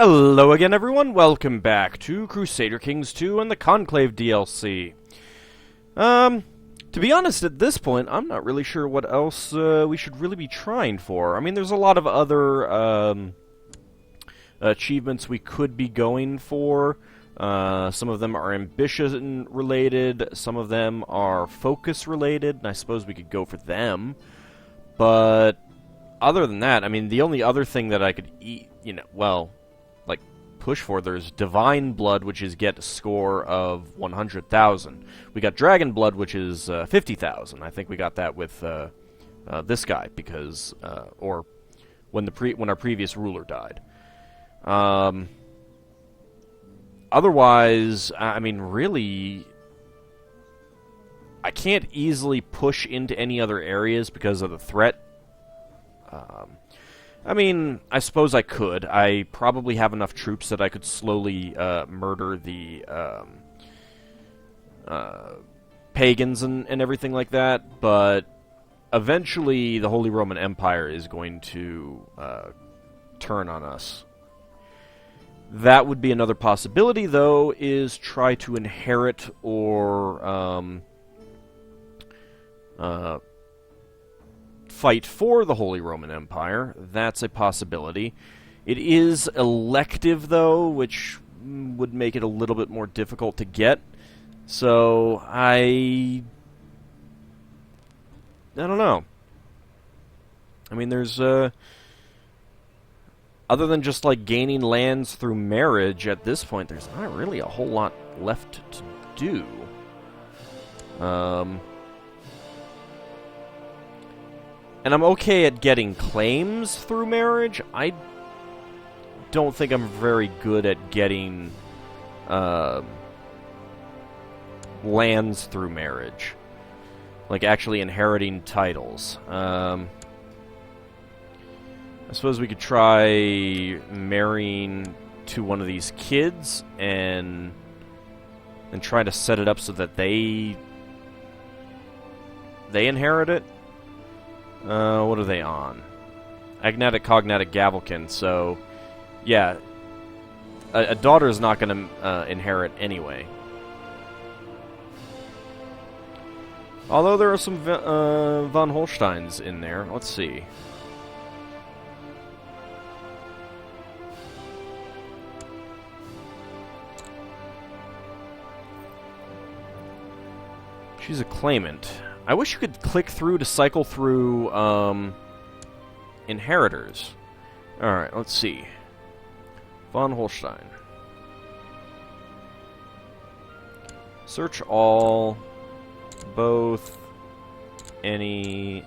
Hello again, everyone. Welcome back to Crusader Kings 2 and the Conclave DLC. To be honest, at this point, I'm not really sure what else we should really be trying for. I mean, there's a lot of other achievements we could be going for. Some of them are ambition-related, some of them are focus-related, and I suppose we could go for them. But other than that, I mean, the only other thing that I could push for, there's Divine Blood, which is get a score of 100,000. We got Dragon Blood, which is 50,000. I think we got that with this guy, because or when our previous ruler died. Otherwise, I mean, really, I can't easily push into any other areas because of the threat. I mean, I suppose I could. I probably have enough troops that I could slowly murder the pagans and everything like that, but eventually the Holy Roman Empire is going to turn on us. That would be another possibility, though, is try to inherit or fight for the Holy Roman Empire. That's a possibility. It is elective, though, which would make it a little bit more difficult to get. So, I don't know. I mean, there's, other than just, like, gaining lands through marriage at this point, there's not really a whole lot left to do. And I'm okay at getting claims through marriage. I don't think I'm very good at getting lands through marriage. Like, actually inheriting titles. I suppose we could try marrying to one of these kids and try to set it up so that they inherit it. What are they on? Agnatic, Cognatic, Gavelkin, so yeah, a daughter is not going to inherit anyway. Although there are some von Holsteins in there. Let's see. She's a claimant. I wish you could click through to cycle through inheritors. Alright, let's see. Von Holstein. Search all, both, any.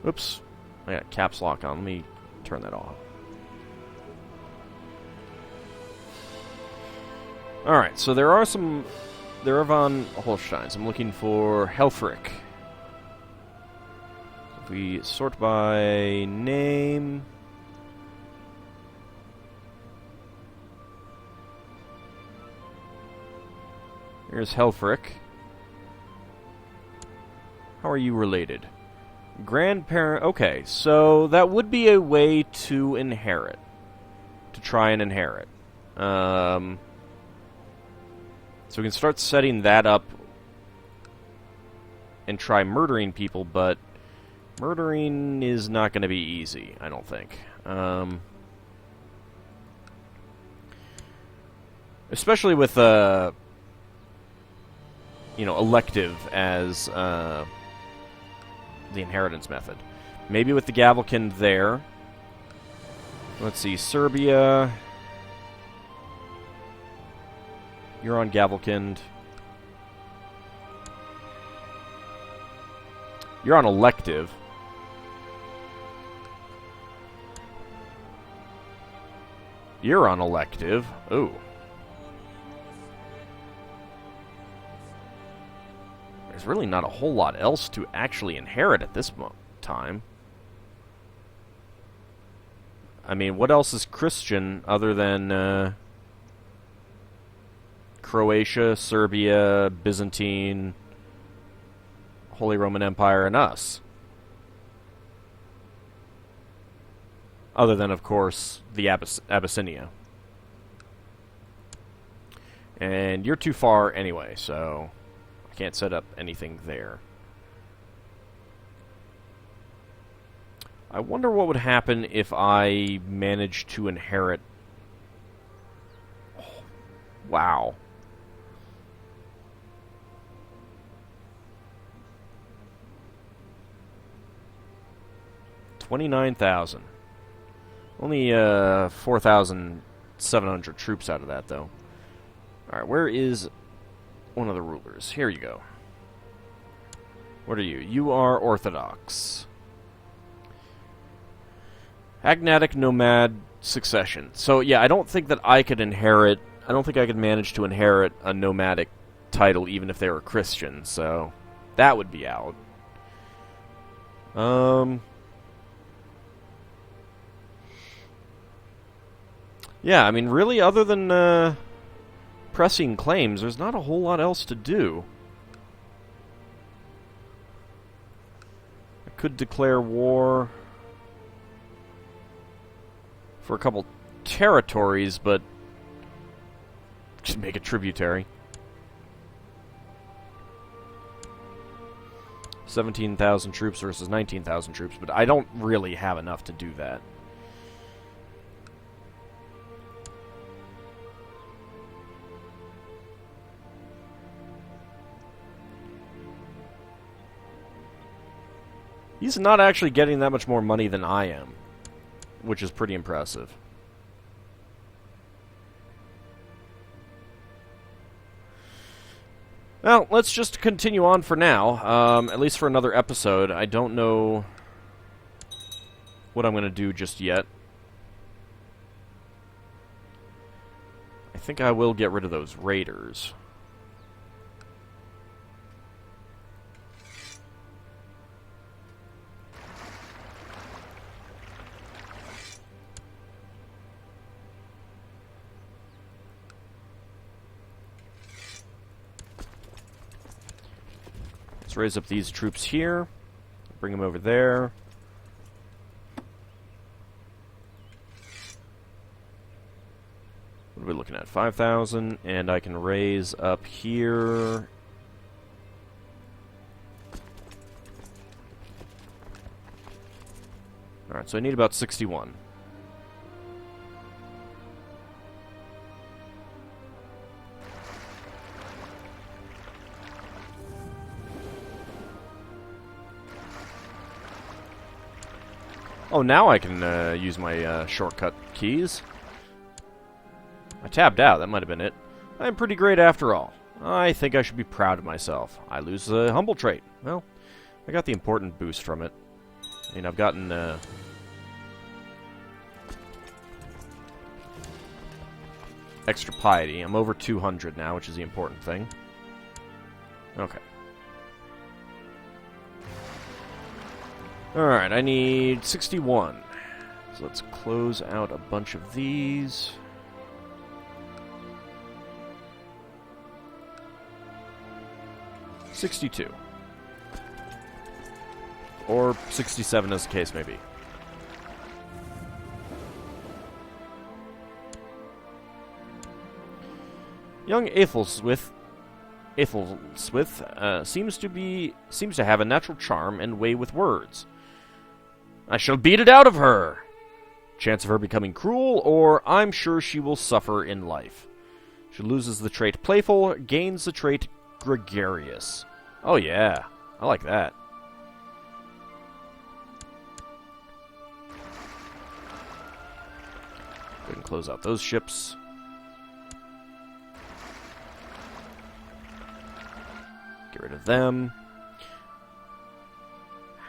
Oops, I got caps lock on. Let me turn that off. Alright, so there are von Holsteins. I'm looking for Helfrich. If we sort by name. Here's Helfrich. How are you related? Grandparent... Okay, so that would be a way to inherit. To try and inherit. So we can start setting that up and try murdering people, but murdering is not going to be easy, I don't think. Especially with, elective as, the inheritance method. Maybe with the Gavelkind there. Let's see, Serbia. You're on Gavelkind. You're on elective. You're on elective. Ooh. There's really not a whole lot else to actually inherit at this time. I mean, what else is Christian other than Croatia, Serbia, Byzantine, Holy Roman Empire, and us? Other than, of course, the Abyssinia. And you're too far anyway, so I can't set up anything there. I wonder what would happen if I managed to inherit... Oh, wow. $29,000. Only 4,700 troops out of that, though. Alright, where is one of the rulers? Here you go. What are you? You are Orthodox. Agnatic Nomad Succession. So, yeah, I don't think that I could inherit... I don't think I could manage to inherit a nomadic title even if they were Christian, so... That would be out. Yeah, I mean, really, other than pressing claims, there's not a whole lot else to do. I could declare war for a couple territories, but just make it tributary. 17,000 troops versus 19,000 troops, but I don't really have enough to do that. He's not actually getting that much more money than I am, which is pretty impressive. Well, let's just continue on for now, at least for another episode. I don't know what I'm going to do just yet. I think I will get rid of those raiders. Raise up these troops here, bring them over there. What are we looking at? 5,000, and I can raise up here. Alright, so I need about 61. Oh, now I can use my shortcut keys. I tabbed out. That might have been it. I'm pretty great after all. I think I should be proud of myself. I lose the humble trait. Well, I got the important boost from it. I mean, I've gotten... extra piety. I'm over 200 now, which is the important thing. Okay. Alright, I need 61. So let's close out a bunch of these. $62. Or 67 as the case may be. Young Aethelswith seems to have a natural charm and way with words. I shall beat it out of her! Chance of her becoming cruel, or I'm sure she will suffer in life. She loses the trait playful, gains the trait gregarious. Oh yeah, I like that. Go ahead and close out those ships. Get rid of them.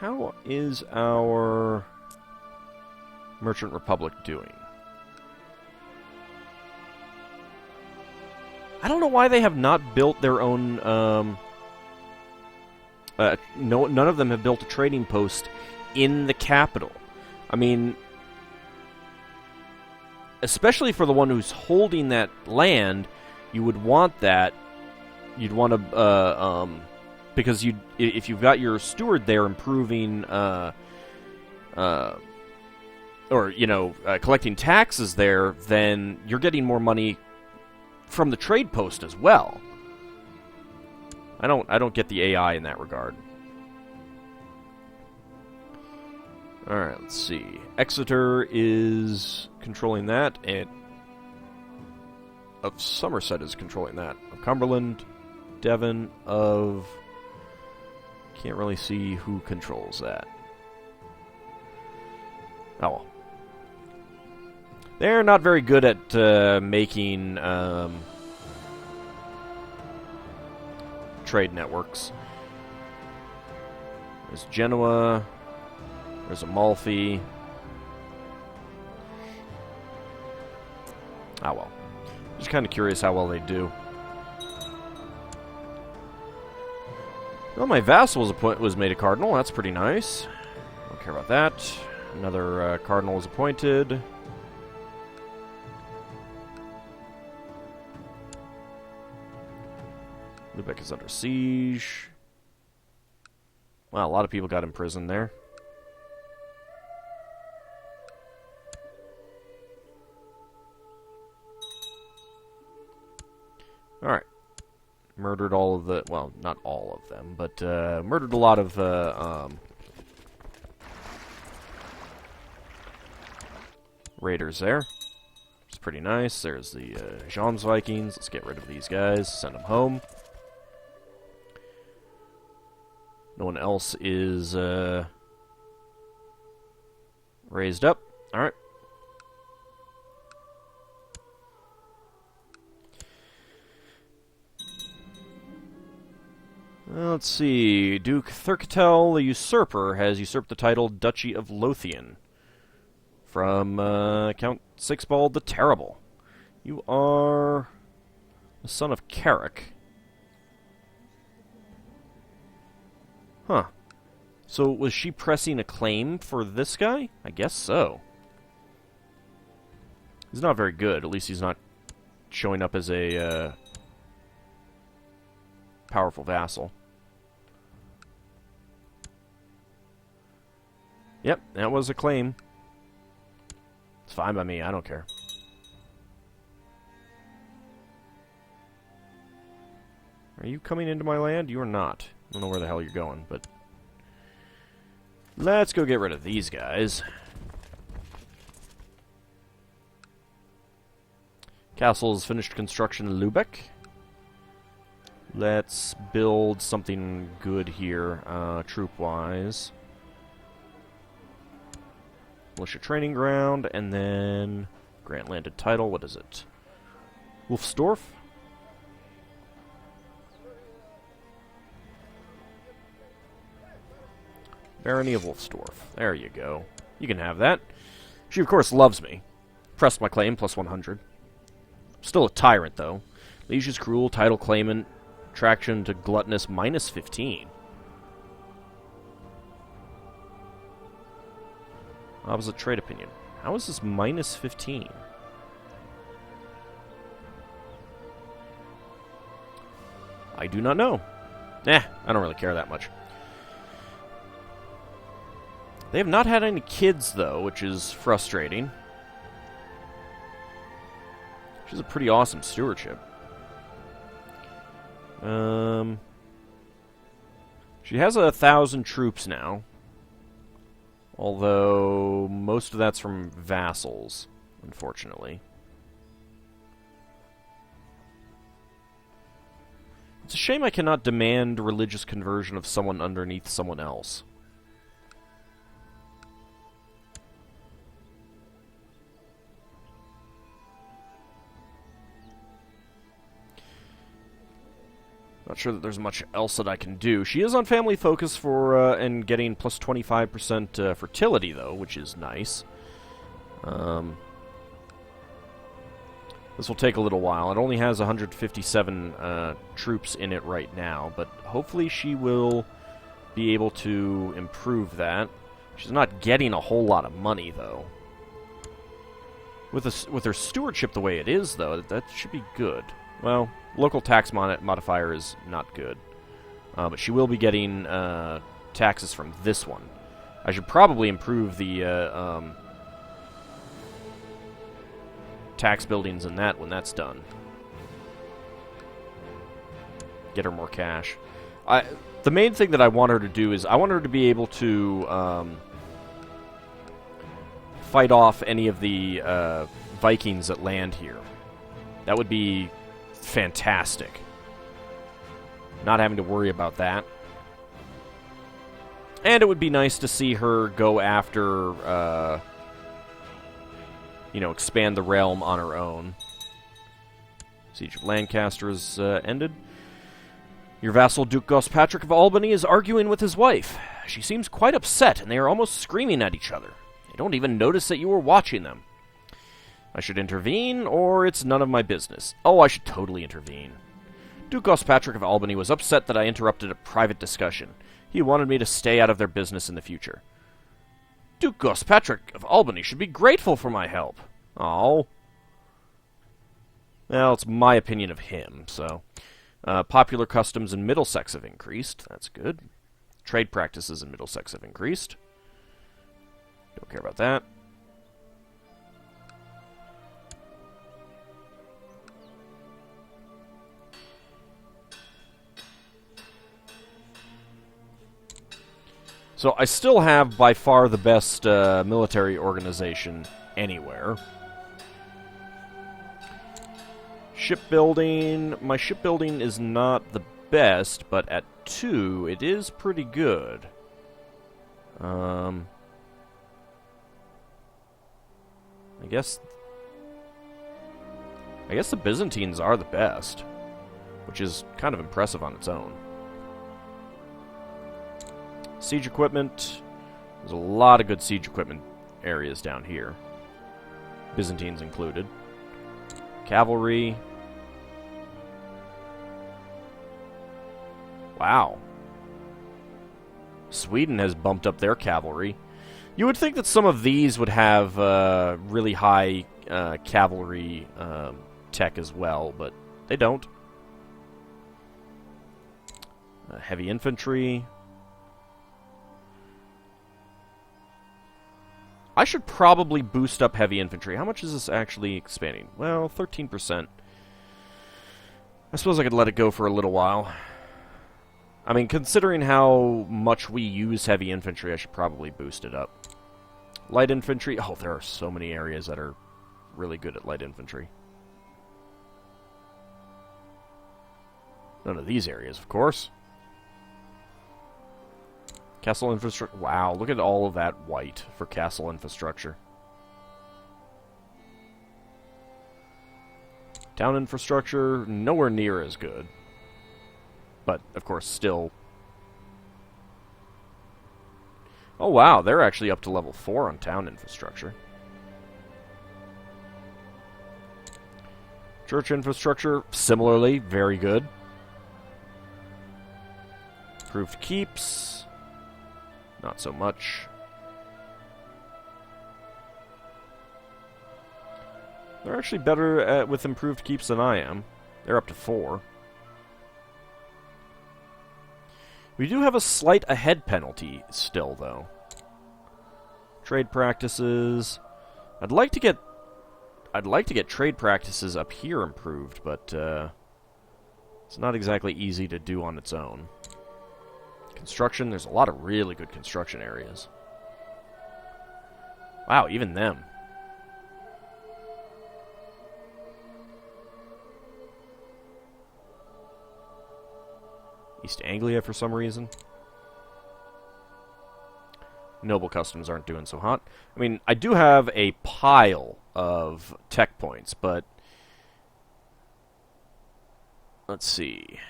How is our Merchant Republic doing? I don't know why they have not built their own... none of them have built a trading post in the capital. I mean, especially for the one who's holding that land, you would want that. You'd want to, because if you've got your steward there improving, or, collecting taxes there, then you're getting more money from the trade post as well. I don't get the AI in that regard. Alright, let's see. Exeter is controlling that, and of Somerset is controlling that. Of Cumberland, Devon, of... Can't really see who controls that. Oh well. They're not very good at making trade networks. There's Genoa. There's Amalfi. Ah well. Just kind of curious how well they do. Well, my vassal was made a cardinal. That's pretty nice. Don't care about that. Another cardinal was appointed. Lubeck is under siege. Wow, a lot of people got imprisoned there. Alright. Murdered all of the... Well, not all of them, but murdered a lot of... raiders there. It's pretty nice. There's the Jean's Vikings. Let's get rid of these guys. Send them home. No one else is raised up. Alright. Let's see. Duke Thurketel the Usurper has usurped the title Duchy of Lothian from Count Sixbald the Terrible. You are the son of Carrick. Huh. So was she pressing a claim for this guy? I guess so. He's not very good. At least he's not showing up as a powerful vassal. Yep, that was a claim. It's fine by me. I don't care. Are you coming into my land? You are not. I don't know where the hell you're going, but... Let's go get rid of these guys. Castle's finished construction in Lubeck. Let's build something good here, troop-wise. Militia training ground, and then... Grant landed title, what is it? Wolfsdorf? Barony of Wolfsdorf. There you go. You can have that. She, of course, loves me. Pressed my claim, plus 100. Still a tyrant, though. Liege's cruel, title claimant, traction to gluttonous, minus 15. Opposite trade opinion. How is this minus 15? I do not know. I don't really care that much. They have not had any kids, though, which is frustrating. Which is a pretty awesome stewardship. She has 1,000 troops now. Although, most of that's from vassals, unfortunately. It's a shame I cannot demand religious conversion of someone underneath someone else. Not sure that there's much else that I can do. She is on family focus for and getting plus 25% fertility, though, which is nice. This will take a little while. It only has 157 troops in it right now, but hopefully she will be able to improve that. She's not getting a whole lot of money, though. With her stewardship the way it is, though, that should be good. Well, local tax modifier is not good. But she will be getting taxes from this one. I should probably improve the tax buildings in that when that's done. Get her more cash. The main thing that I want her to do is I want her to be able to fight off any of the Vikings that land here. That would be fantastic. Not having to worry about that. And it would be nice to see her go after, expand the realm on her own. Siege of Lancaster is ended. Your vassal Duke Gospatrick of Albany is arguing with his wife. She seems quite upset, and they are almost screaming at each other. They don't even notice that you were watching them. I should intervene, or it's none of my business. Oh, I should totally intervene. Duke Gospatrick of Albany was upset that I interrupted a private discussion. He wanted me to stay out of their business in the future. Duke Gospatrick of Albany should be grateful for my help. Oh. Well, it's my opinion of him, so... popular customs in Middlesex have increased. That's good. Trade practices in Middlesex have increased. Don't care about that. So I still have by far the best military organization anywhere. Shipbuilding. My shipbuilding is not the best, but at 2, it is pretty good. I guess the Byzantines are the best, which is kind of impressive on its own. Siege equipment. There's a lot of good siege equipment areas down here. Byzantines included. Cavalry. Wow. Sweden has bumped up their cavalry. You would think that some of these would have really high cavalry tech as well, but they don't. Heavy infantry. I should probably boost up heavy infantry. How much is this actually expanding? Well, 13%. I suppose I could let it go for a little while. I mean, considering how much we use heavy infantry, I should probably boost it up. Light infantry. Oh, there are so many areas that are really good at light infantry. None of these areas, of course. Castle infrastructure. Wow, look at all of that white for castle infrastructure. Town infrastructure, nowhere near as good. But, of course, still... Oh, wow, they're actually up to level 4 on town infrastructure. Church infrastructure, similarly, very good. Improved keeps... Not so much. They're actually better with improved keeps than I am. They're up to 4. We do have a slight ahead penalty still, though. Trade practices. I'd like to get trade practices up here improved, but it's not exactly easy to do on its own. Construction, there's a lot of really good construction areas. Wow, even them. East Anglia for some reason. Noble customs aren't doing so hot. I mean, I do have a pile of tech points, but... Let's see...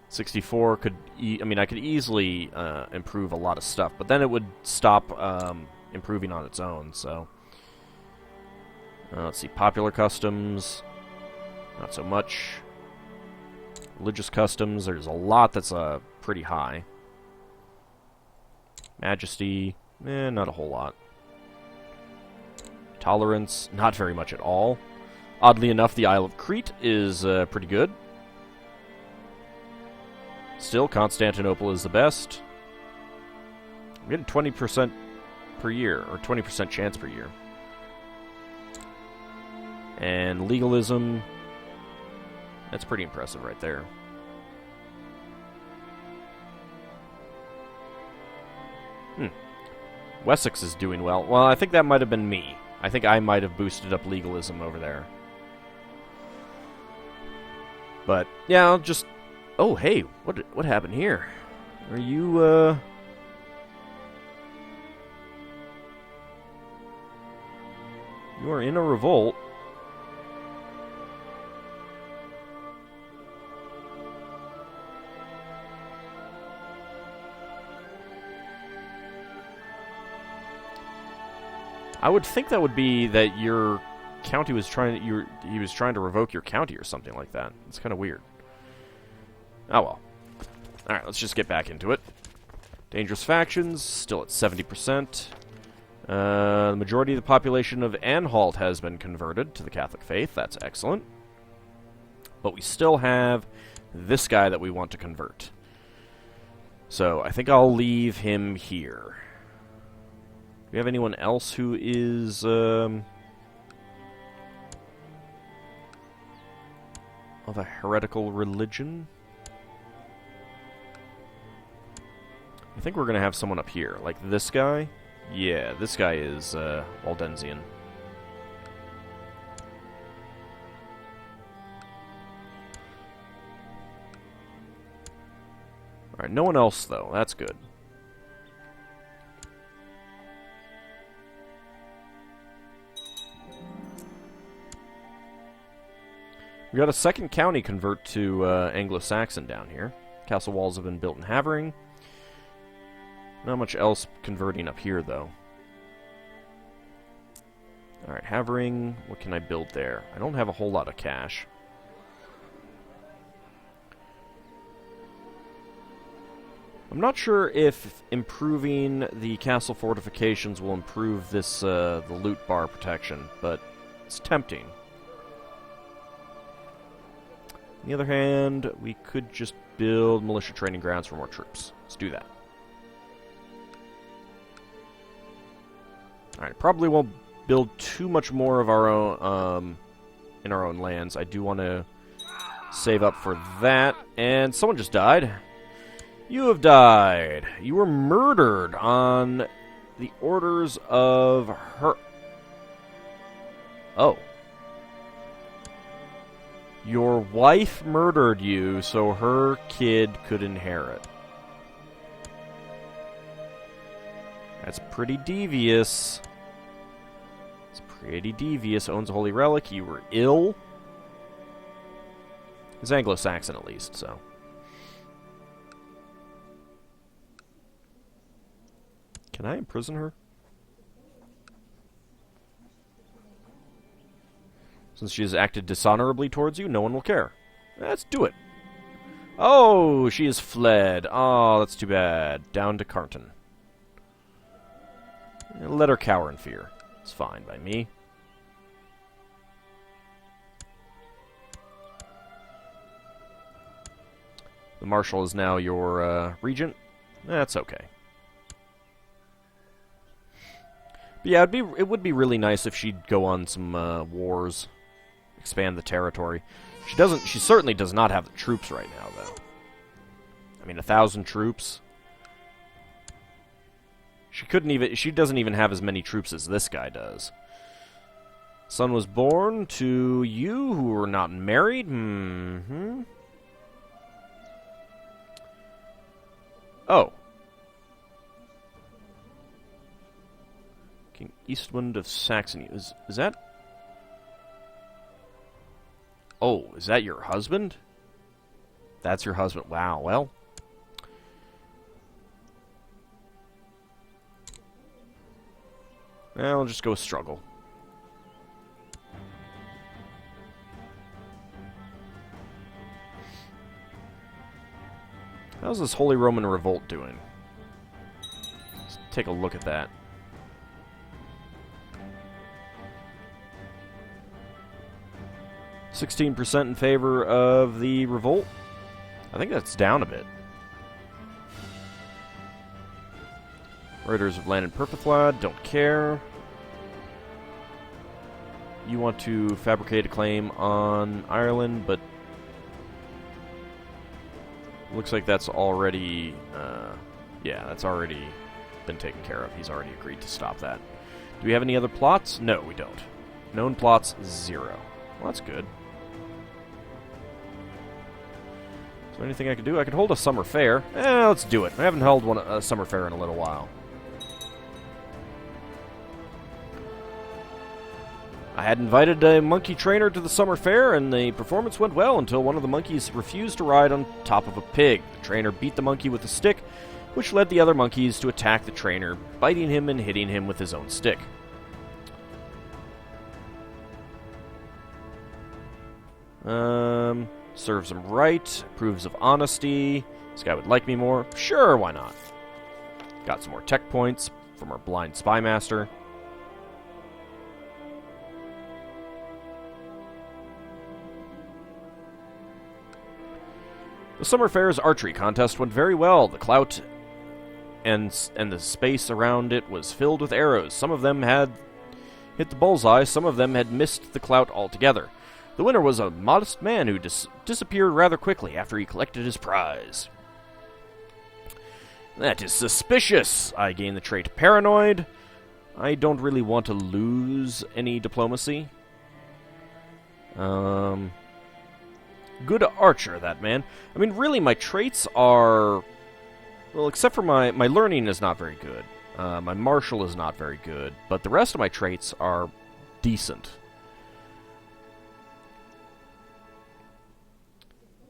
64 could... I could easily improve a lot of stuff, but then it would stop improving on its own, so... let's see, popular customs... Not so much. Religious customs, there's a lot that's pretty high. Majesty, not a whole lot. Tolerance, not very much at all. Oddly enough, the Isle of Crete is pretty good. Still, Constantinople is the best. I'm getting 20% per year, or 20% chance per year. And legalism, that's pretty impressive right there. Wessex is doing well. Well, I think that might have been me. I think I might have boosted up legalism over there. But, yeah, I'll just... Oh, hey, what happened here? Are you, You are in a revolt. I would think that would be that your county was he was trying to revoke your county or something like that. It's kind of weird. Oh well. Alright, let's just get back into it. Dangerous factions, still at 70%. The majority of the population of Anhalt has been converted to the Catholic faith. That's excellent. But we still have this guy that we want to convert. So I think I'll leave him here. Do we have anyone else who is of a heretical religion? I think we're going to have someone up here. Like this guy? Yeah, this guy is Waldensian. Alright, no one else, though. That's good. We got a second county convert to Anglo-Saxon down here. Castle walls have been built in Havering. Not much else converting up here, though. Alright, Havering. What can I build there? I don't have a whole lot of cash. I'm not sure if improving the castle fortifications will improve this the loot bar protection, but it's tempting. On the other hand, we could just build militia training grounds for more troops. Let's do that. Alright, probably won't build too much more of our own in our own lands. I do want to save up for that. And someone just died. You have died. You were murdered on the orders of her... Oh. Your wife murdered you so her kid could inherit. That's pretty devious. It's pretty devious. Owns a holy relic. You were ill. It's Anglo-Saxon at least, so. Can I imprison her? Since she has acted dishonorably towards you, no one will care. Let's do it. Oh, she has fled. Oh, that's too bad. Down to Carnton. Let her cower in fear. It's fine by me. The Marshal is now your regent. That's okay. But yeah, it would be really nice if she'd go on some wars. Expand the territory. She certainly does not have the troops right now, though. I mean, 1,000 troops. She doesn't even have as many troops as this guy does. Son was born to you who were not married? Mm-hmm. Oh. King Eastwind of Saxony. Is that... Oh, is that your husband? That's your husband. Wow, well. Well, I'll just go struggle. How's this Holy Roman Revolt doing? Let's take a look at that. 16% in favor of the revolt. I think that's down a bit. Raiders have landed Purpathlad, don't care. You want to fabricate a claim on Ireland, but looks like that's already, yeah, that's already been taken care of. He's already agreed to stop that. Do we have any other plots? No, we don't. Known plots, 0. Well, that's good. Is there anything I could do? I could hold a summer fair. Let's do it. I haven't held a summer fair in a little while. I had invited a monkey trainer to the summer fair, and the performance went well until one of the monkeys refused to ride on top of a pig. The trainer beat the monkey with a stick, which led the other monkeys to attack the trainer, biting him and hitting him with his own stick. Serves him right, approves of honesty. This guy would like me more. Sure, why not? Got some more tech points from our blind spy master. The summer fair's archery contest went very well. The clout and the space around it was filled with arrows. Some of them had hit the bullseye, some of them had missed the clout altogether. The winner was a modest man who disappeared rather quickly after he collected his prize. That is suspicious. I gain the trait Paranoid. I don't really want to lose any diplomacy. Good archer, that man. I mean, really, my traits are... Well, except for my learning is not very good. My martial is not very good. But the rest of my traits are decent.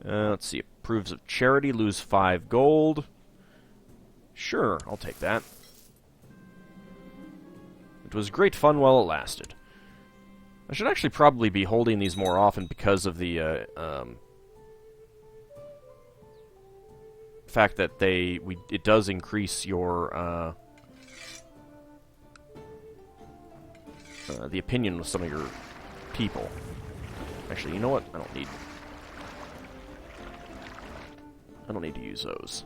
Let's see. Approves of charity. Lose 5 gold. Sure, I'll take that. It was great fun while it lasted. I should actually probably be holding these more often because of the fact that it does increase your the opinion with some of your people. Actually, you know what? I don't need to use those.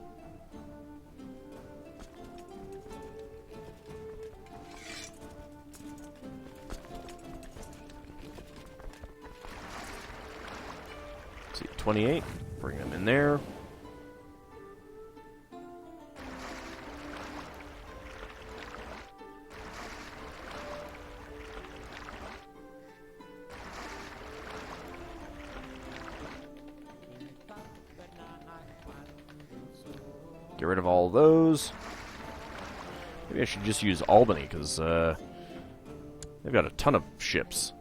Let's see, 28. Bring them in there. Get rid of all those. Maybe I should just use Albany, because they've got a ton of ships.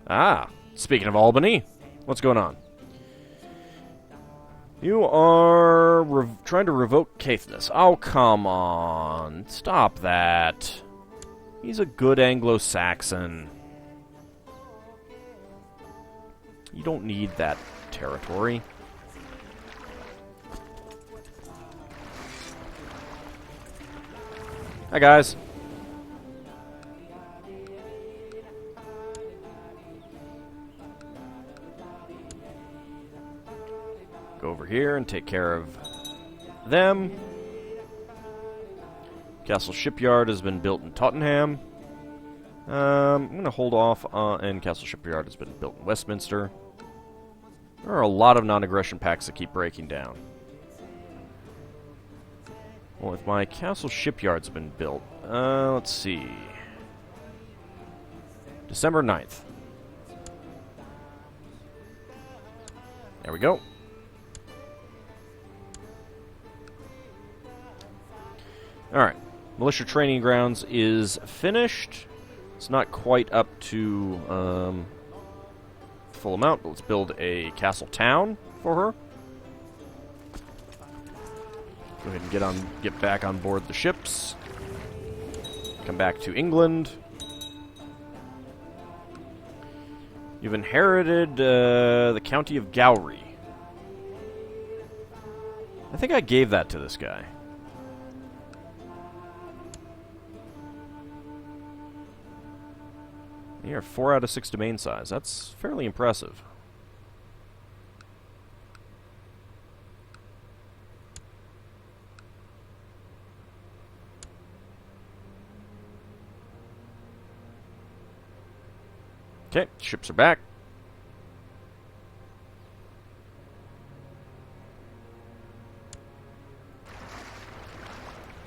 Ah, speaking of Albany, what's going on? You are trying to revoke Caithness. Oh, come on. Stop that. He's a good Anglo-Saxon. You don't need that territory. Hi, guys. Go over here and take care of them. Castle Shipyard has been built in Tottenham. I'm going to hold off and Castle Shipyard has been built in Westminster. There are a lot of non-aggression pacts that keep breaking down. Well, if my Castle Shipyard's been built, let's see. December 9th. There we go. Alright. Militia Training Grounds is finished. It's not quite up to full amount, but let's build a castle town for her. Go ahead and get back on board the ships. Come back to England. You've inherited the County of Gowrie. I think I gave that to this guy. You're 4 out of 6 domain size. That's fairly impressive. Okay, ships are back.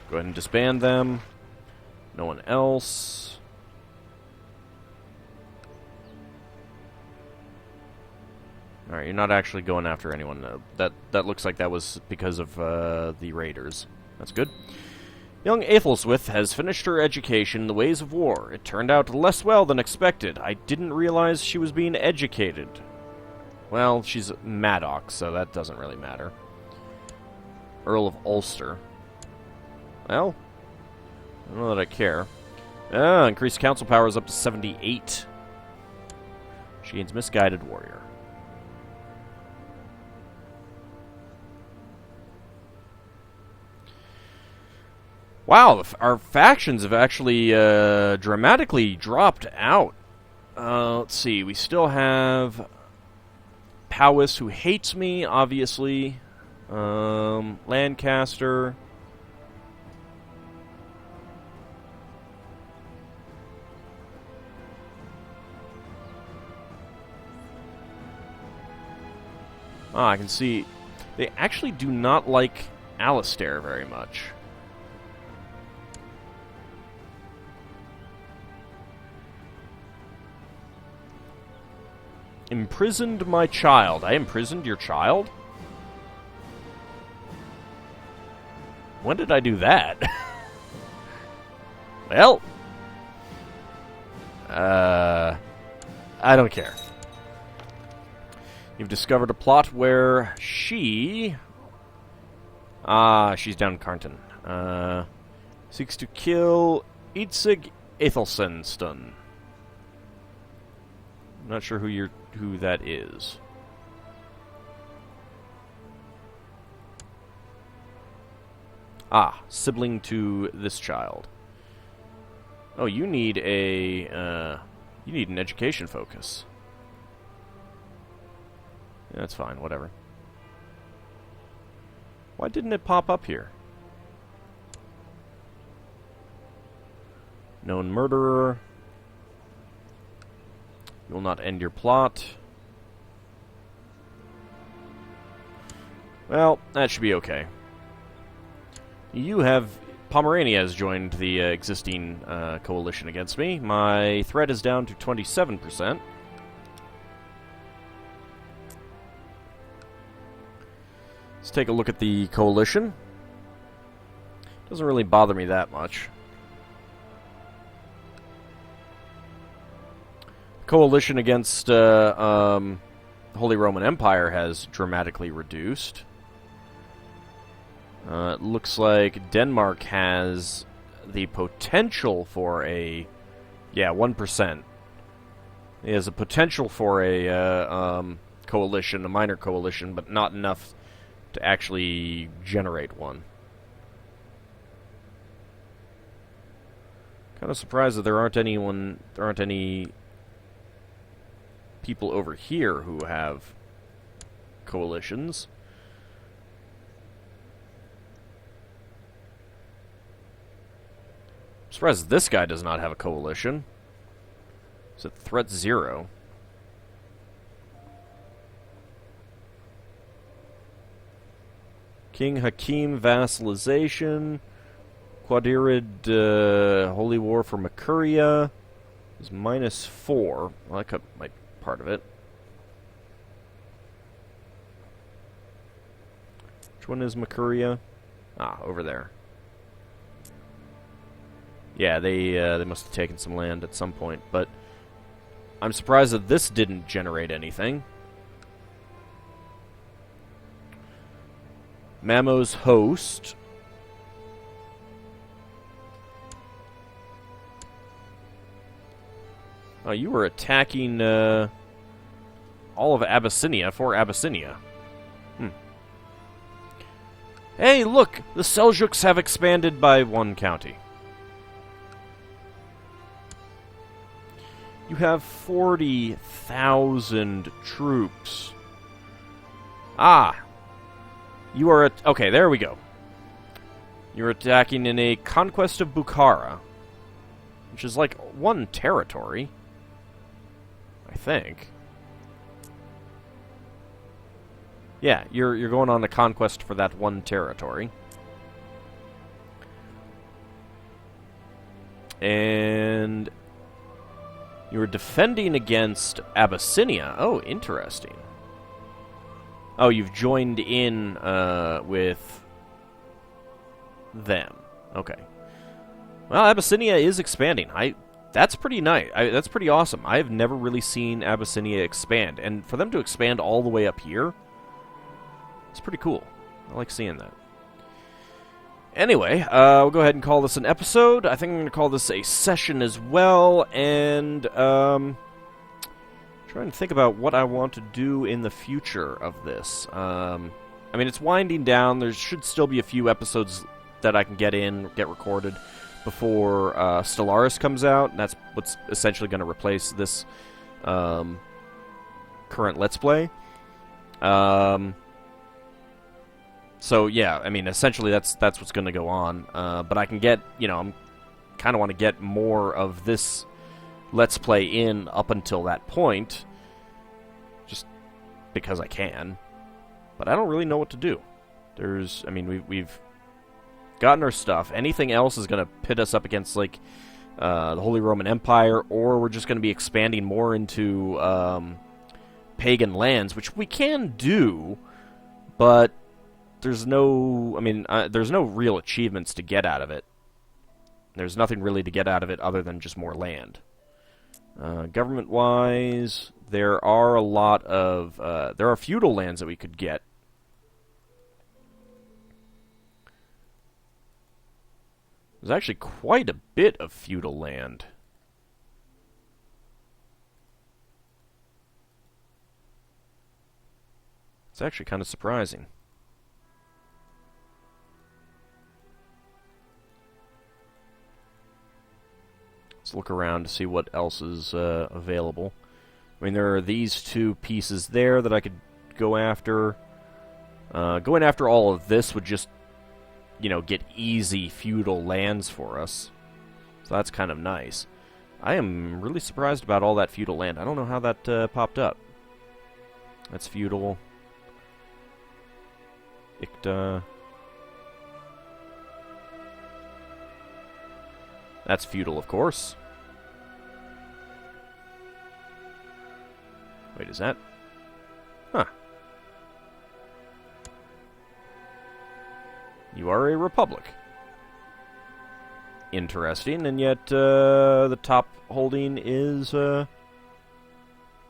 Go ahead and disband them. No one else. Alright, you're not actually going after anyone. That looks like that was because of the raiders. That's good. Young Aethelswith has finished her education in the ways of war. It turned out less well than expected. I didn't realize she was being educated. Well, she's Maddox, so that doesn't really matter. Earl of Ulster. Well, I don't know that I care. Increased council powers up to 78. She gains Misguided Warrior. Wow, our factions have actually dramatically dropped out. Let's see, we still have Powys, who hates me, obviously. Lancaster. I can see they actually do not like Alistair very much. Imprisoned my child. I imprisoned your child? When did I do that? Well, I don't care. You've discovered a plot where she... she's down in Carnton. Seeks to kill Itzig Aethelsenston. I'm not sure who that is. Sibling to this child. Oh, you need an education focus. Yeah, that's fine, whatever. Why didn't it pop up here? Known murderer. You will not end your plot. Well, that should be okay. You have... Pomerania has joined the existing coalition against me. My threat is down to 27%. Let's take a look at the coalition. Doesn't really bother me that much. Coalition against Holy Roman Empire has dramatically reduced. It looks like Denmark has the potential for a... Yeah, 1%. It has a potential for a coalition, a minor coalition, but not enough to actually generate one. Kind of surprised that there aren't any people over here who have coalitions. I'm surprised this guy does not have a coalition. Is it threat 0? King Hakim vassalization. Quadirid holy war for Mercuria is -4. Well, that might be part of it. Which one is Mercuria? Over there. Yeah, they must have taken some land at some point, but I'm surprised that this didn't generate anything. Mamo's host. Oh, you were attacking all of Abyssinia for Abyssinia. Hey, look! The Seljuks have expanded by 1 county. You have 40,000 troops. Ah! You are at... Okay, there we go. You're attacking in a conquest of Bukhara, which is like one territory, I think. Yeah, you're going on a conquest for that one territory. And you're defending against Abyssinia. Oh, interesting. Oh, you've joined in with them. Okay. Well, Abyssinia is expanding. That's pretty nice. That's pretty awesome. I've never really seen Abyssinia expand. And for them to expand all the way up here, it's pretty cool. I like seeing that. Anyway, we'll go ahead and call this an episode. I think I'm going to call this a session as well. And trying to think about what I want to do in the future of this. I mean, it's winding down. There should still be a few episodes that I can get recorded before Stellaris comes out. And that's what's essentially going to replace this current Let's Play. So yeah, I mean, essentially that's what's going to go on. But I can get, I'm kind of want to get more of this Let's Play in up until that point, just because I can. But I don't really know what to do. We've gotten our stuff. Anything else is going to pit us up against like the Holy Roman Empire, or we're just going to be expanding more into pagan lands, which we can do, but there's no real achievements to get out of it. There's nothing really to get out of it other than just more land. Government-wise, there are a lot of... there are feudal lands that we could get. There's actually quite a bit of feudal land. It's actually kind of surprising. Let's look around to see what else is available. I mean, there are these two pieces there that I could go after. Going after all of this would just, get easy feudal lands for us. So that's kind of nice. I am really surprised about all that feudal land. I don't know how that popped up. That's feudal. Icta. That's feudal, of course. Wait, is that? Huh. You are a republic. Interesting, and yet the top holding is a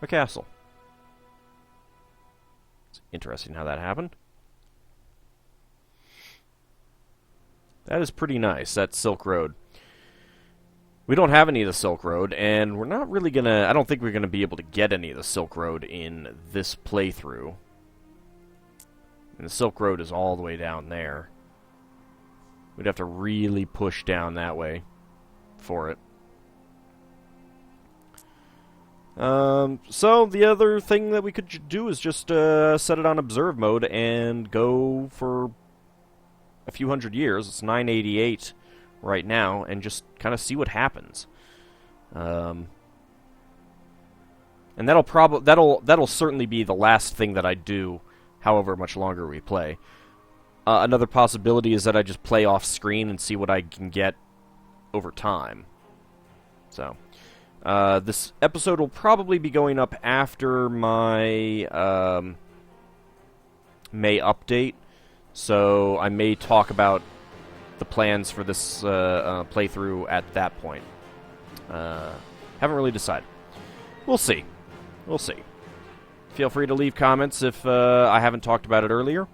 castle. It's interesting how that happened. That is pretty nice, that Silk Road. We don't have any of the Silk Road, and we're not really gonna... I don't think we're gonna be able to get any of the Silk Road in this playthrough. And the Silk Road is all the way down there. We'd have to really push down that way for it. So, the other thing that we could do is just set it on Observe mode and go for a few hundred years. It's 988 right now, and just kind of see what happens. And that'll certainly be the last thing that I do, however much longer we play. Another possibility is that I just play off screen and see what I can get over time. So, this episode will probably be going up after my May update, so I may talk about the plans for this playthrough at that point. Haven't really decided. We'll see. We'll see. Feel free to leave comments if I haven't talked about it earlier.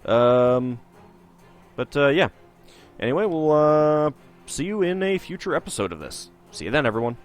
Yeah. Anyway, we'll see you in a future episode of this. See you then, everyone.